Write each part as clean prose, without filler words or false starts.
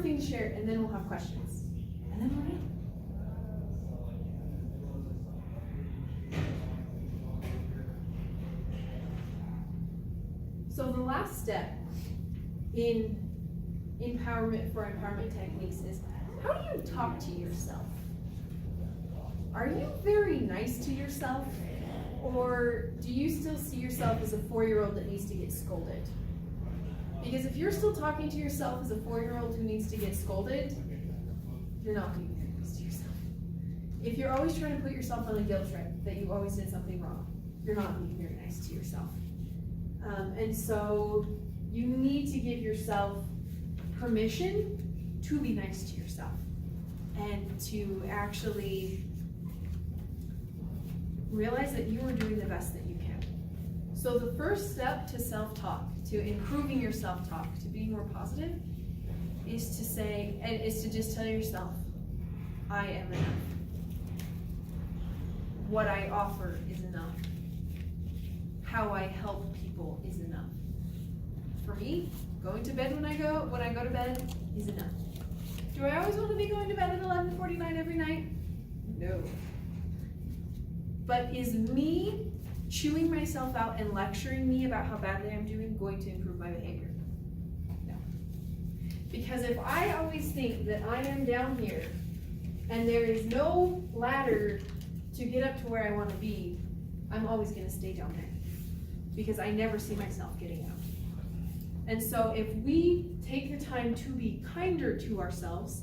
more thing to share, and then we'll have questions. And then we're done. So the last step in empowerment for empowerment techniques is, how do you talk to yourself? Are you very nice to yourself? Or do you still see yourself as a 4-year-old that needs to get scolded? Because if you're still talking to yourself as a 4-year-old who needs to get scolded, you're not being very nice to yourself. If you're always trying to put yourself on a guilt trip that you always did something wrong, you're not being very nice to yourself. And so you need to give yourself permission to be nice to yourself and to actually realize that you are doing the best that you can. So the first step to self-talk, to improving your self-talk, to being more positive, is to say, and is to just tell yourself, I am enough. What I offer is enough. How I help people is enough. For me, going to bed when I go to bed is enough. Do I always want to be going to bed at 11:49 every night? No. But is me chewing myself out and lecturing me about how badly I'm doing going to improve my behavior? No. Because if I always think that I am down here and there is no ladder to get up to where I want to be, I'm always going to stay down there because I never see myself getting out. And so if we take the time to be kinder to ourselves,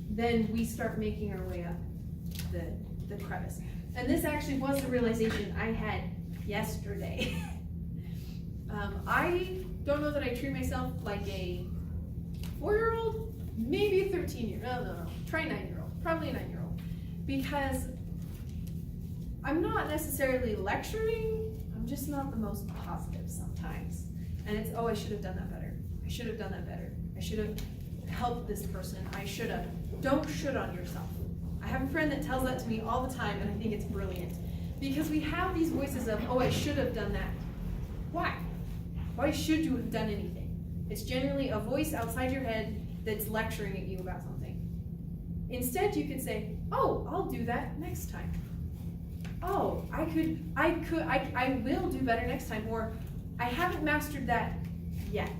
then we start making our way up the crevice. And this actually was the realization I had yesterday. I don't know that I treat myself like a 4-year-old, maybe a 13-year-old, no, try 9-year-old, probably a 9-year-old. Because I'm not necessarily lecturing, I'm just not the most positive sometimes. And it's, oh, I should have done that better. I should have done that better. I should have helped this person. I should have. Don't should on yourself. I have a friend that tells that to me all the time, and I think it's brilliant. Because we have these voices of, oh, I should have done that. Why? Why should you have done anything? It's generally a voice outside your head that's lecturing at you about something. Instead, you could say, oh, I'll do that next time. Oh, I will do better next time, or I haven't mastered that yet.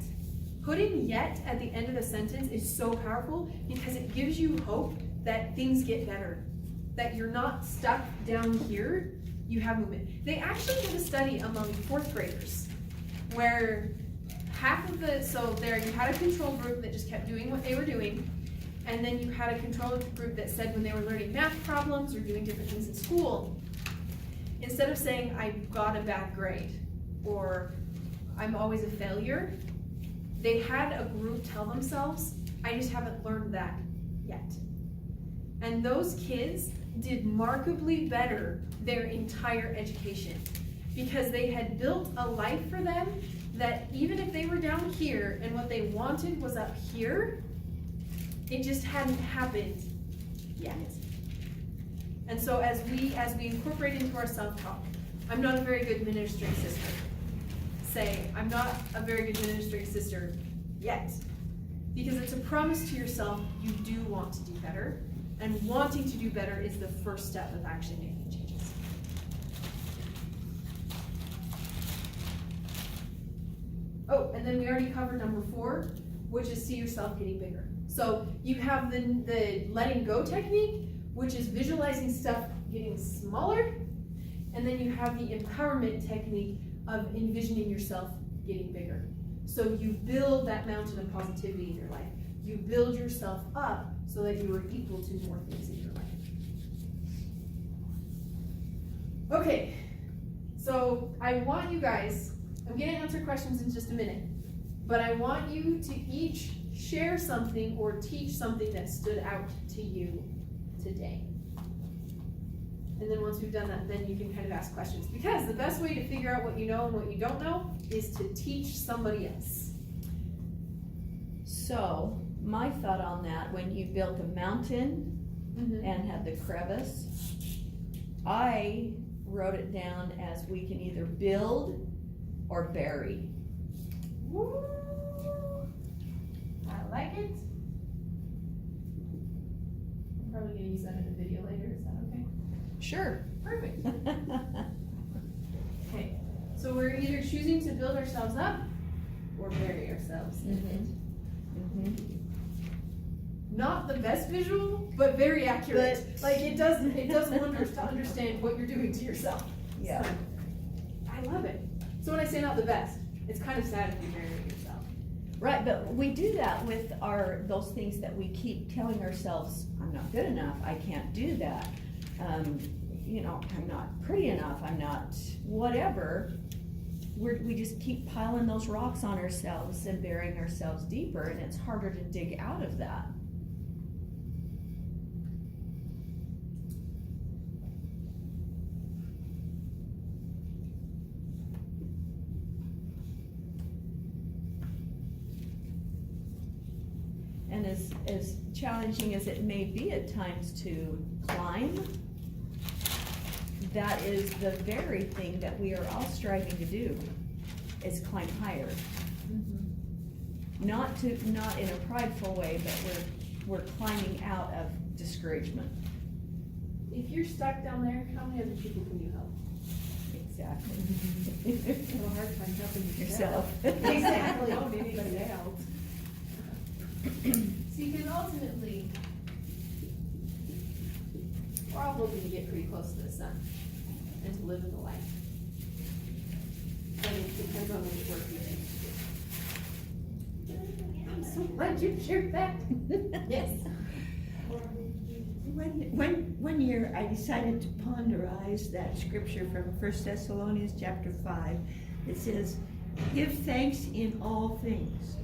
Putting yet at the end of a sentence is so powerful because it gives you hope that things get better, that you're not stuck down here, you have movement. They actually did a study among 4th graders where you had a control group that just kept doing what they were doing, and then you had a control group that said when they were learning math problems or doing different things in school, instead of saying, I got a bad grade, or I'm always a failure, they had a group tell themselves, I just haven't learned that yet. And those kids did markedly better their entire education because they had built a life for them that even if they were down here and what they wanted was up here, it just hadn't happened yet. And so as we incorporate into our self-talk, I'm not a very good ministering sister. Say, I'm not a very good ministering sister yet. Because it's a promise to yourself you do want to do better. And wanting to do better is the first step of actually making changes. Oh, and then we already covered number 4, which is see yourself getting bigger. So you have the letting go technique, which is visualizing stuff getting smaller. And then you have the empowerment technique of envisioning yourself getting bigger. So you build that mountain of positivity in your life. You build yourself up so that you are equal to more things in your life. Okay, so I want you guys, I'm going to answer questions in just a minute, but I want you to each share something or teach something that stood out to you today. And then once we've done that, then you can kind of ask questions. Because the best way to figure out what you know and what you don't know is to teach somebody else. So, my thought on that, when you built a mountain and had the crevice, I wrote it down as we can either build or bury. Woo! I like it. probably gonna use that in a video later, is that okay? Sure. Perfect. Okay, so we're either choosing to build ourselves up or bury ourselves in it. Not the best visual, but very accurate. It does wonders to understand what you're doing to yourself. Yeah. So, I love it. So when I say not the best, it's kind of sad if you bury yourself. Right, but we do that with those things that we keep telling ourselves, I'm not good enough, I can't do that. I'm not pretty enough, I'm not whatever. We just keep piling those rocks on ourselves and burying ourselves deeper, and it's harder to dig out of that. And as challenging as it may be at times to climb, that is the very thing that we are all striving to do, is climb higher. Not in a prideful way, but we're climbing out of discouragement. If you're stuck down there, how many other people can you help? Exactly. You have a hard time helping Yourself. Exactly. Don't need anybody else. See, because ultimately, we're all hoping to get pretty close to the sun and to live in the light. But it depends on which work you choose to do. I'm so glad you shared that. Yes. One year I decided to ponderize that scripture from 1 Thessalonians chapter 5. It says, give thanks in all things.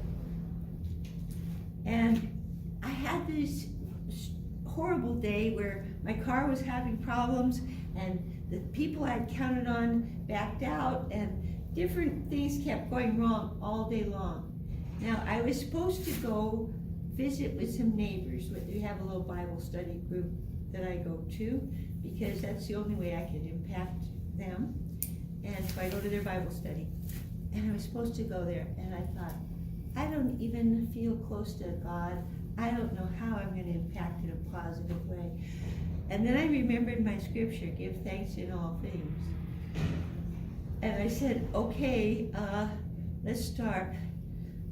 And I had this horrible day where my car was having problems and the people I'd counted on backed out and different things kept going wrong all day long. Now, I was supposed to go visit with some neighbors. We have a little Bible study group that I go to because that's the only way I can impact them. And so I go to their Bible study. And I was supposed to go there, and I thought, I don't even feel close to God. I don't know how I'm going to impact in a positive way. And then I remembered my scripture, give thanks in all things. And I said, okay, let's start.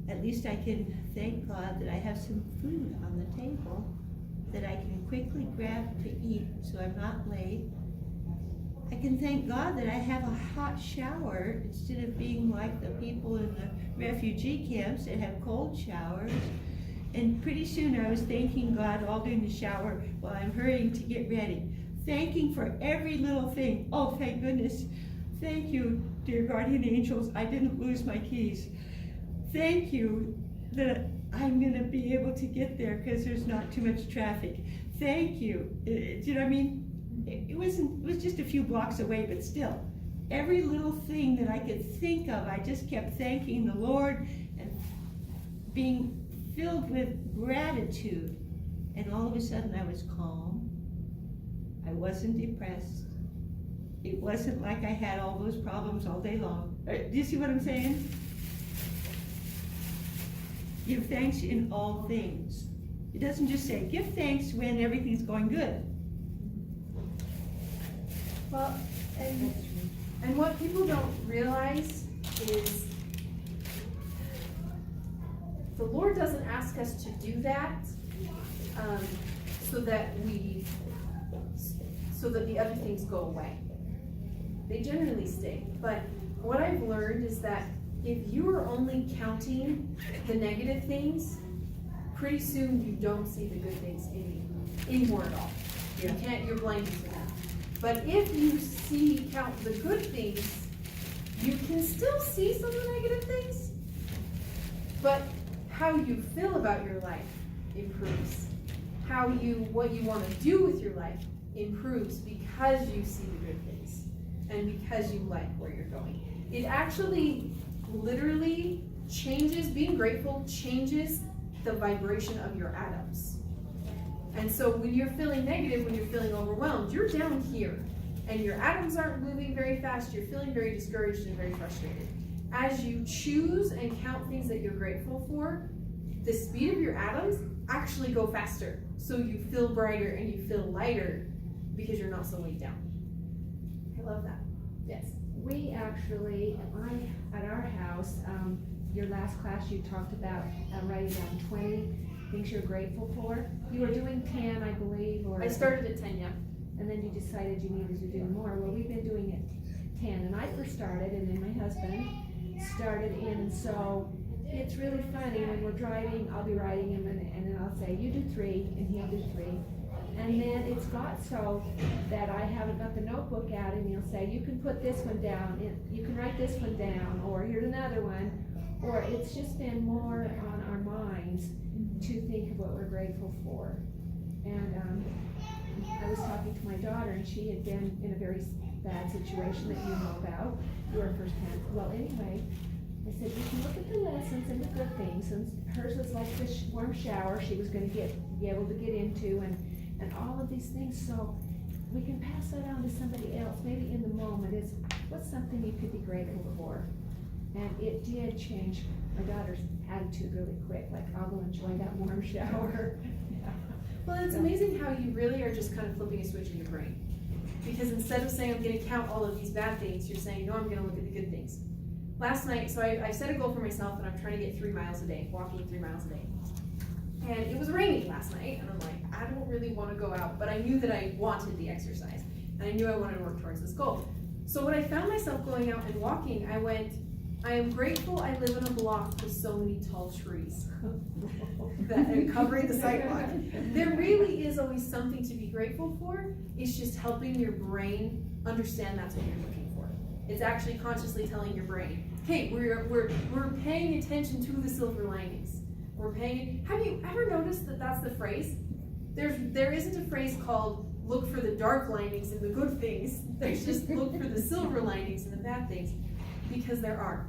At least I can thank God that I have some food on the table that I can quickly grab to eat so I'm not late. I can thank God that I have a hot shower instead of being like the people in the refugee camps that have cold showers. And pretty soon I was thanking God all during the shower while I'm hurrying to get ready. Thanking for every little thing. Oh, thank goodness. Thank you, dear guardian angels, I didn't lose my keys. Thank you that I'm going to be able to get there because there's not too much traffic. Thank you. Do you know what I mean? It was just a few blocks away, but still, every little thing that I could think of, I just kept thanking the Lord and being filled with gratitude. And all of a sudden I was calm. I wasn't depressed. It wasn't like I had all those problems all day long. Do you see what I'm saying? Give thanks in all things. It doesn't just say, give thanks when everything's going good. Well, and what people don't realize is the Lord doesn't ask us to do that so that the other things go away. They generally stay. But what I've learned is that if you are only counting the negative things, pretty soon you don't see the good things anymore at all. You're blinded to that. But if you count the good things, you can still see some of the negative things. But how you feel about your life improves. What you want to do with your life improves because you see the good things and because you like where you're going. It actually literally changes, being grateful changes the vibration of your atoms. And so when you're feeling negative, when you're feeling overwhelmed, you're down here and your atoms aren't moving very fast, you're feeling very discouraged and very frustrated. As you choose and count things that you're grateful for, the speed of your atoms actually go faster. So you feel brighter and you feel lighter because you're not so weighed down. I love that. Yes. We actually, at our house, your last class you talked about writing down 20 things you're grateful for. You were doing 10, I believe, or I started at 10, yeah. and then you decided you needed to do more. Well, we've been doing it 10, and I first started, and then my husband started in, and so it's really funny when we're driving. I'll be writing him, and then I'll say, you do 3, and he'll do 3. And then it's got so that I haven't got the notebook out, and he'll say, you can put this one down, you can write this one down, or here's another one. Or it's just been more on our minds to think of what we're grateful for. And I was talking to my daughter, and she had been in a very bad situation that you know about. You were firsthand. Well, anyway, I said, you can look at the lessons and the good things. And hers was like the warm shower she was going to be able to get into, and all of these things. So we can pass that on to somebody else, maybe in the moment. Is what's something you could be grateful for? And it did change my daughter's attitude really quick. Like, I'll go enjoy that warm shower. Yeah. Well, it's amazing how you really are just kind of flipping a switch in your brain. Because instead of saying, I'm going to count all of these bad things, you're saying, no, I'm going to look at the good things. Last night, so I set a goal for myself, and I'm trying to get 3 miles a day, walking 3 miles a day. And it was raining last night, and I'm like, I don't really want to go out, but I knew that I wanted the exercise, and I knew I wanted to work towards this goal. So when I found myself going out and walking, I went, I am grateful I live in a block with so many tall trees that are covering the sidewalk. There really is always something to be grateful for. It's just helping your brain understand that's what you're looking for. It's actually consciously telling your brain, hey, we're paying attention to the silver linings. Have you ever noticed that that's the phrase? There isn't a phrase called look for the dark linings and the good things. There's just look for the silver linings and the bad things, because there are.